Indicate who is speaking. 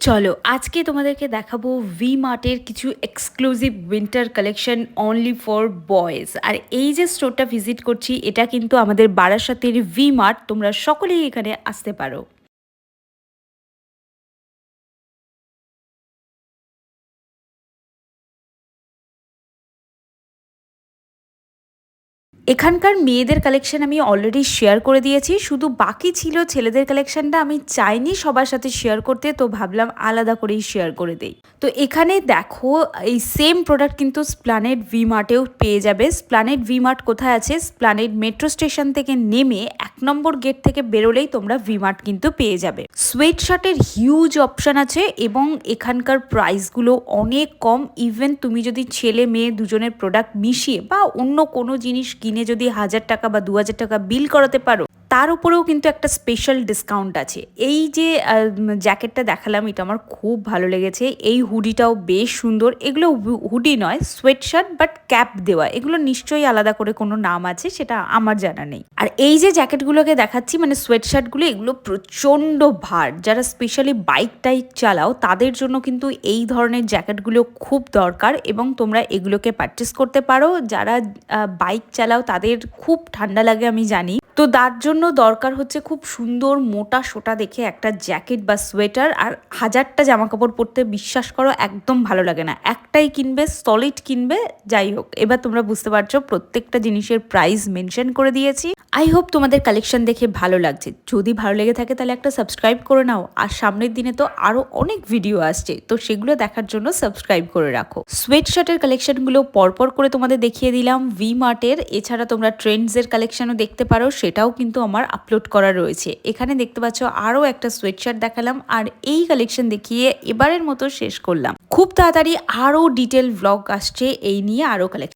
Speaker 1: চলো আজকে তোমাদেরকে দেখাবো ভি মার্টের কিছু exclusive winter collection only for boys. আর এই যে স্টোরটা ভিজিট করছি এটা কিন্তু আমাদের বারাসাতের ভি মার্ট, তোমরা সকলেই এখানে আসতে পারো। এখানকার মেয়েদের কালেকশন আমি অলরেডি শেয়ার করে দিয়েছি, শুধু বাকি ছিল ছেলেদের কালেকশনটা। আমি চাইনি সবার সাথে শেয়ার করতে, তো ভাবলাম আলাদা করেই শেয়ার করে দেই। তো এখানে দেখো, এই সেম প্রোডাক্ট কিন্তু স্প্লানেড ভি মার্টেও পেয়ে যাবে। স্প্লানেড ভি মার্ট কোথায় আছে? স্প্লানেড মেট্রো স্টেশন থেকে নেমে 1 নম্বর গেট থেকে বেরোলেই তোমরা ভি মার্ট কিন্তু পেয়ে যাবে। সোয়েট শার্টের হিউজ অপশন আছে এবং এখানকার প্রাইসগুলো অনেক কম। ইভেন তুমি যদি ছেলে মেয়ে দুজনের প্রোডাক্ট মিশিয়ে বা অন্য কোনো জিনিস কিনে যদি 1000 টাকা বা 2000 টাকা বিল করাতে পারো, তার উপরেও কিন্তু একটা স্পেশাল ডিসকাউন্ট আছে। এই যে জ্যাকেটটা দেখালাম, এটা আমার খুব ভালো লেগেছে। এই হুডিটাও বেশ সুন্দর। এগুলো হুডি নয়, সোয়েট শার্ট বাট ক্যাপ দেওয়া। এগুলো নিশ্চয়ই আলাদা করে কোনো নাম আছে, সেটা আমার জানা নেই। আর এই যে জ্যাকেটগুলোকে দেখাচ্ছি, মানে সোয়েট শার্টগুলো, এগুলো প্রচণ্ড ভার। যারা স্পেশালি বাইক টাইক চালাও তাদের জন্য কিন্তু এই ধরনের জ্যাকেটগুলো খুব দরকার এবং তোমরা এগুলোকে পারচেস করতে পারো। যারা বাইক চালাও তাদের খুব ঠান্ডা লাগে আমি জানি, তো তার জন্য দরকার হচ্ছে খুব সুন্দর মোটা সোটা দেখে একটা জ্যাকেট বা সোয়েটার। আর 1000টা জামা কাপড় পরতে বিশ্বাস করো একদম ভালো লাগে না, একটাই কিনবে, সলিড কিনবে। যাই হোক, এবার তোমরা বুঝতে পারছো প্রত্যেকটা জিনিসের প্রাইস মেনশন করে দিয়েছি। আই হোপ তোমাদের কালেকশন দেখে ভালো লাগছে। যদি ভালো লেগে থাকে তাহলে একটা সাবস্ক্রাইব করে নাও। আর সামনের দিনে তো আরো অনেক ভিডিও আসছে, তো সেগুলো দেখার জন্য সাবস্ক্রাইব করে রাখো। সোয়েট শার্টের কালেকশনগুলো পরপর করে তোমাদের দেখিয়ে দিলাম ভি মার্টের। এছাড়া তোমরা ট্রেন্ডসের কালেকশনও দেখতে পারো, সেটাও কিন্তু আমার আপলোড করা রয়েছে। এখানে দেখতে পাচ্ছ আরও একটা সোয়েট শার্ট দেখালাম, আর এই কালেকশন দেখিয়ে এবারের মতো শেষ করলাম। খুব তাড়াতাড়ি আরও ডিটেল ভ্লগ আসছে এই নিয়ে, আরও কালেকশন।